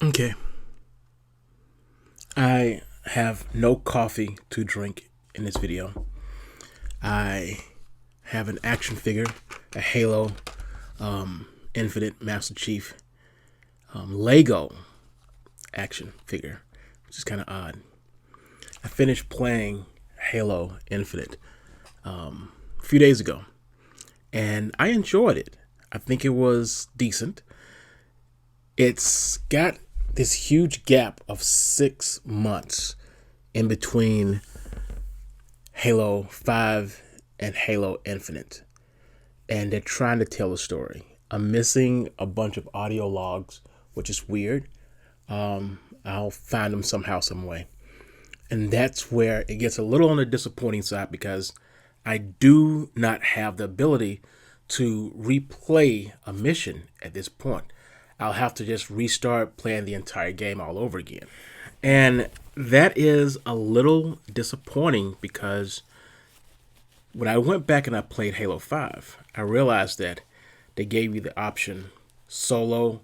Okay. I have no coffee to drink in this video. I have an action figure, a Halo Infinite Master Chief Lego action figure, which is kind of odd. I finished playing Halo Infinite a few days ago, and I enjoyed it. I think it was decent. It's got this huge gap of 6 months in between Halo 5 and Halo Infinite. And they're trying to tell a story. I'm missing a bunch of audio logs, which is weird. I'll find them somehow, some way. And that's where it gets a little on the disappointing side, because I do not have the ability to replay a mission at this point. I'll have to just restart playing the entire game all over again. And that is a little disappointing, because when I went back and I played Halo 5, I realized that they gave you the option solo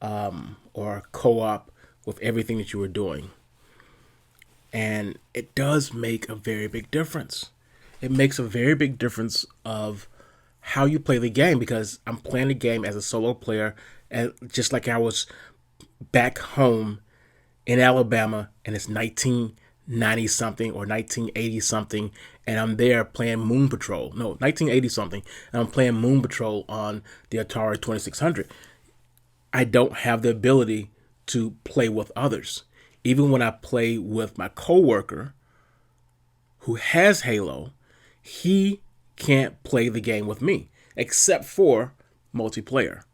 or co-op with everything that you were doing. And it does make a very big difference. It makes a very big difference of how you play the game, because I'm playing the game as a solo player, and just like I was back home in Alabama, and it's 1990 something or 1980 something, and I'm there playing Moon Patrol. No, 1980 something, and I'm playing Moon Patrol on the Atari 2600. I don't have the ability to play with others. Even when I play with my coworker who has Halo, he can't play the game with me, except for multiplayer.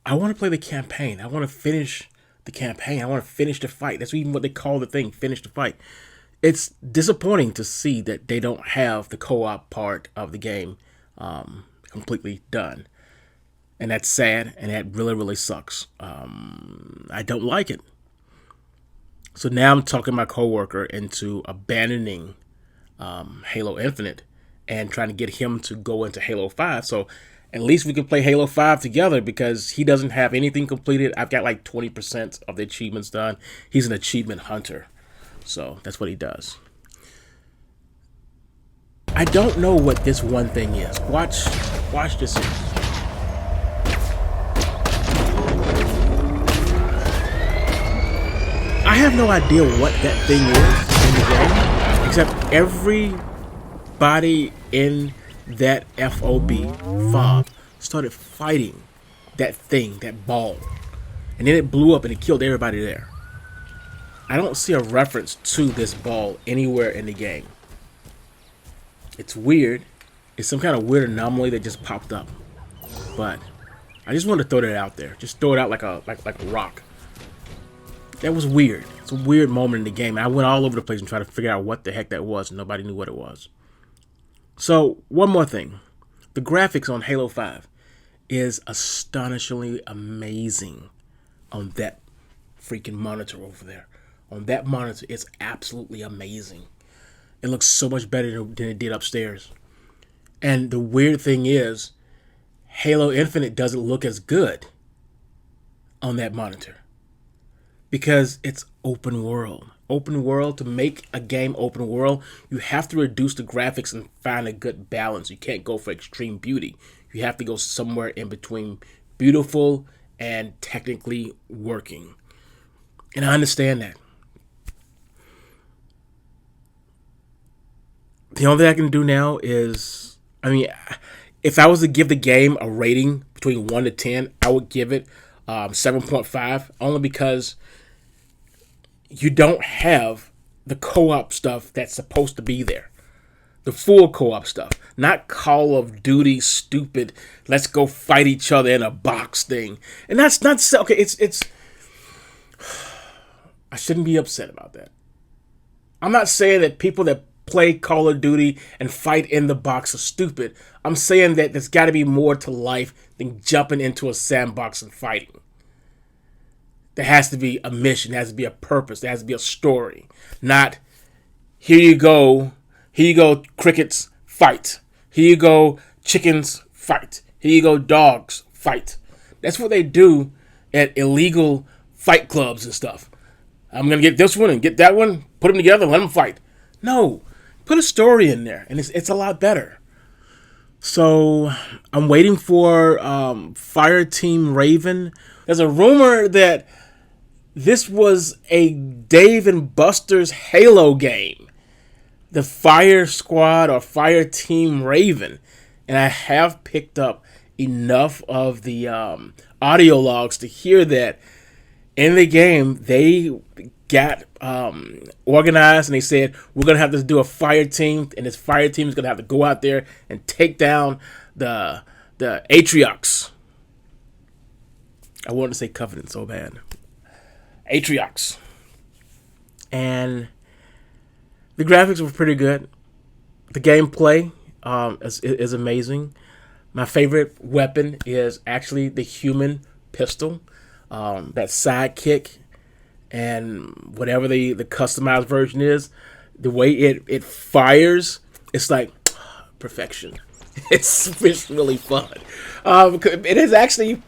I want to play the campaign. I want to finish the campaign. I want to finish the fight. That's even what they call the thing, finish the fight. It's disappointing to see that they don't have the co-op part of the game completely done. And that's sad, and that really, really sucks. I don't like it. So now I'm talking my coworker into abandoning Halo Infinite and trying to get him to go into Halo 5. So at least we can play Halo 5 together, because he doesn't have anything completed. I've got like 20% of the achievements done. He's an achievement hunter. So that's what he does. I don't know what this one thing is. Watch this here. I have no idea what that thing is in the game, except everybody in that fob started fighting that thing, that ball. And then it blew up and it killed everybody there. I don't see a reference to this ball anywhere in the game. It's weird. It's some kind of weird anomaly that just popped up. But I just wanted to throw that out there. Just throw it out like a rock. That was weird. It's a weird moment in the game. I went all over the place and tried to figure out what the heck that was, and nobody knew what it was. So, one more thing. The graphics on Halo 5 is astonishingly amazing on that freaking monitor over there. On that monitor, it's absolutely amazing. It looks so much better than it did upstairs. And the weird thing is, Halo Infinite doesn't look as good on that monitor, because it's open world. Open world, to make a game open world, you have to reduce the graphics and find a good balance. You can't go for extreme beauty. You have to go somewhere in between beautiful and technically working. And I understand that. The only thing I can do now is, if I was to give the game a rating between 1 to 10, I would give it 7.5, only because you don't have the co-op stuff that's supposed to be there. The full co-op stuff. Not Call of Duty stupid, let's go fight each other in a box thing. And that's not so, okay, it's I shouldn't be upset about that. I'm not saying that people that play Call of Duty and fight in the box are stupid. I'm saying that there's got to be more to life than jumping into a sandbox and fighting. There has to be a mission, there has to be a purpose, there has to be a story. Not, here you go, crickets, fight. Here you go, chickens, fight. Here you go, dogs, fight. That's what they do at illegal fight clubs and stuff. I'm going to get this one and get that one, put them together, and let them fight. No, put a story in there, and it's a lot better. So I'm waiting for Fireteam Raven. There's a rumor that this was a Dave and Buster's Halo game, the Fire Squad or Fireteam Raven. And I have picked up enough of the audio logs to hear that in the game they got organized and they said, we're going to have to do a fire team, and this fire team is going to have to go out there and take down the Atriox. I wanted to say Covenant so bad. Atriox. And the graphics were pretty good. The gameplay is amazing. My favorite weapon is actually the human pistol, that sidekick, and whatever the customized version is, the way it fires, it's like perfection. It's really fun. It is actually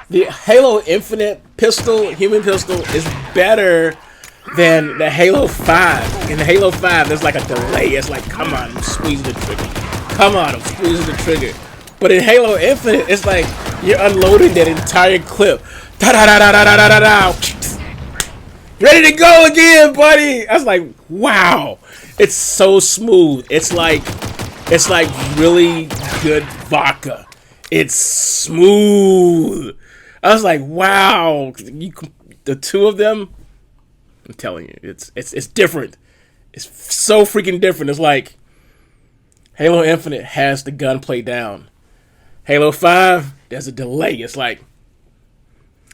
the Halo Infinite pistol, human pistol, is better than the Halo 5. In the Halo 5, there's like a delay. It's like, come on, I'm squeezing the trigger. Come on, I'm squeezing the trigger. But in Halo Infinite, it's like you're unloading that entire clip. Da-da-da-da-da-da-da-da. Ready to go again, buddy. I was like, wow. It's so smooth. It's like really good vodka. It's smooth. I was like, wow. The two of them, I'm telling you, it's different. It's so freaking different. It's like Halo Infinite has the gunplay down. Halo 5, there's a delay. It's like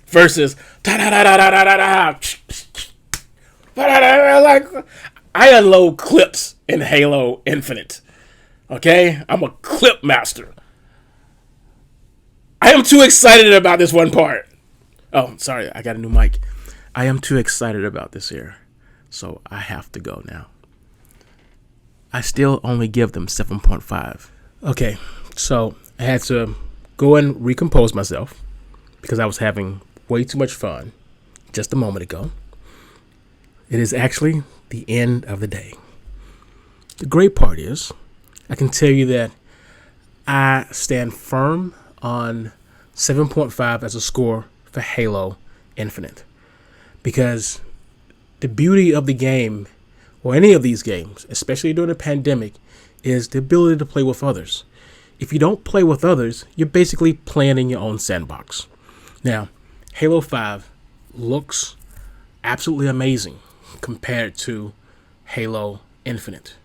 versus like I unload clips in Halo Infinite. Okay? I'm a clip master. I am too excited about this one part. Oh, sorry, I got a new mic. I am too excited about this here, so I have to go now. I still only give them 7.5. Okay, so I had to go and recompose myself because I was having way too much fun just a moment ago. It is actually the end of the day. The great part is I can tell you that I stand firm on 7.5 as a score for Halo Infinite, because the beauty of the game, or any of these games, especially during a pandemic, is the ability to play with others. If you don't play with others, you're basically playing in your own sandbox. Now, Halo 5 looks absolutely amazing compared to Halo Infinite.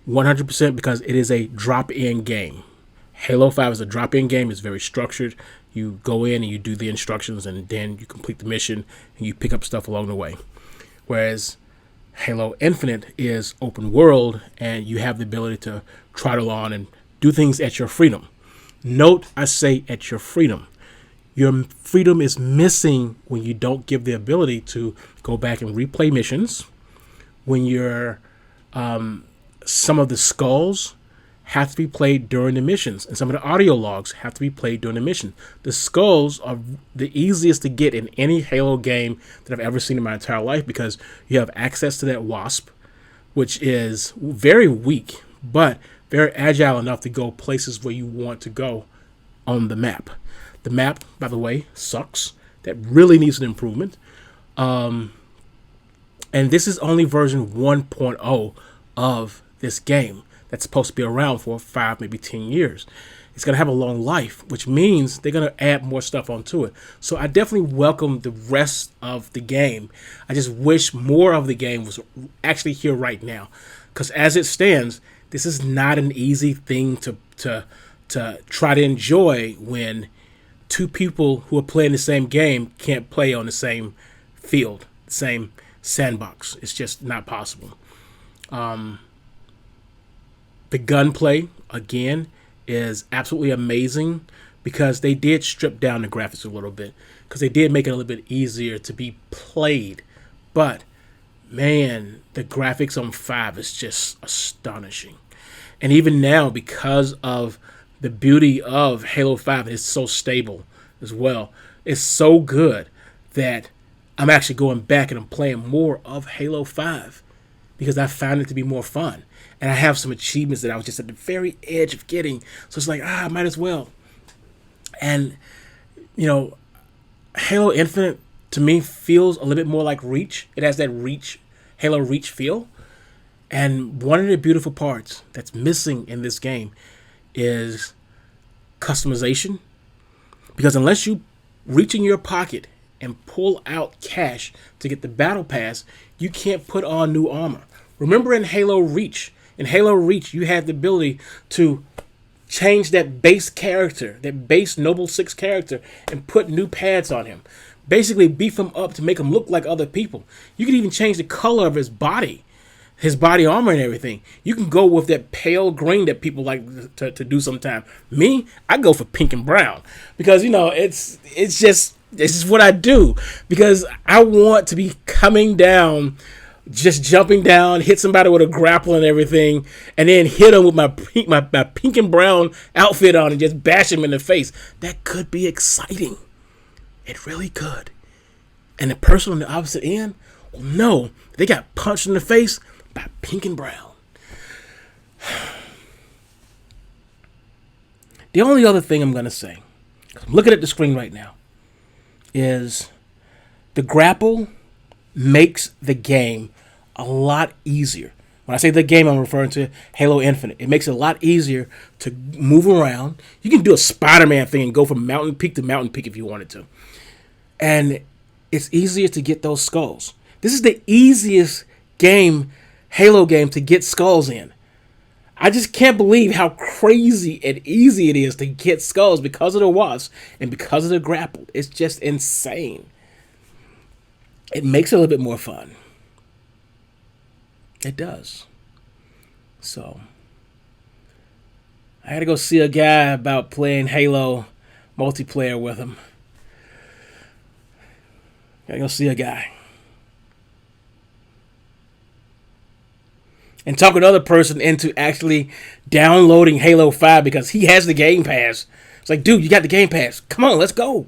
100% because it is a drop-in game. Halo 5 is a drop-in game. It's very structured. You go in and you do the instructions, and then you complete the mission and you pick up stuff along the way. Whereas Halo Infinite is open world, and you have the ability to trot on and do things at your freedom. Note, I say at your freedom. Your freedom is missing when you don't give the ability to go back and replay missions. When you're some of the skulls have to be played during the missions, and some of the audio logs have to be played during the mission. The skulls are the easiest to get in any Halo game that I've ever seen in my entire life, because you have access to that wasp, which is very weak, but very agile enough to go places where you want to go on the map. The map, by the way, sucks. That really needs an improvement. And this is only version 1.0 of this game that's supposed to be around for 5, maybe 10 years. It's going to have a long life, which means they're going to add more stuff onto it. So I definitely welcome the rest of the game. I just wish more of the game was actually here right now. Because as it stands, this is not an easy thing to try to enjoy when two people who are playing the same game can't play on the same field, the same sandbox. It's just not possible. The gunplay, again, is absolutely amazing, because they did strip down the graphics a little bit, because they did make it a little bit easier to be played. But, man, the graphics on 5 is just astonishing. And even now, because of the beauty of Halo 5, it's so stable as well. is so good that I'm actually going back and I'm playing more of Halo 5 because I found it to be more fun. And I have some achievements that I was just at the very edge of getting. So it's like, I might as well. And, you know, Halo Infinite to me feels a little bit more like Reach. It has that Halo Reach feel. And one of the beautiful parts that's missing in this game is customization. Because unless you reach in your pocket and pull out cash to get the battle pass, you can't put on new armor. Remember in Halo Reach, you had the ability to change that base character, that base Noble 6 character, and put new pads on him. Basically beef him up to make him look like other people. You could even change the color of his body armor and everything. You can go with that pale green that people like to do sometimes. Me, I go for pink and brown because, you know, it's just what I do because I want to be coming down, just jumping down, hit somebody with a grapple and everything, and then hit them with my pink and brown outfit on and just bash them in the face. That could be exciting. It really could. And the person on the opposite end will know they got punched in the face by pink and brown. The only other thing I'm going to say, I'm looking at the screen right now, is the grapple makes the game a lot easier. When I say the game, I'm referring to Halo Infinite. It makes it a lot easier to move around. You can do a Spider-Man thing and go from mountain peak to mountain peak if you wanted to. And it's easier to get those skulls. This is the easiest Halo game to get skulls in. I just can't believe how crazy and easy it is to get skulls because of the wasp and because of the grapple. It's just insane. It makes it a little bit more fun. It does. So, I had to go see a guy about playing Halo multiplayer with him. Gotta go see a guy. And talk another person into actually downloading Halo 5 because he has the Game Pass. It's like, dude, you got the Game Pass. Come on, let's go.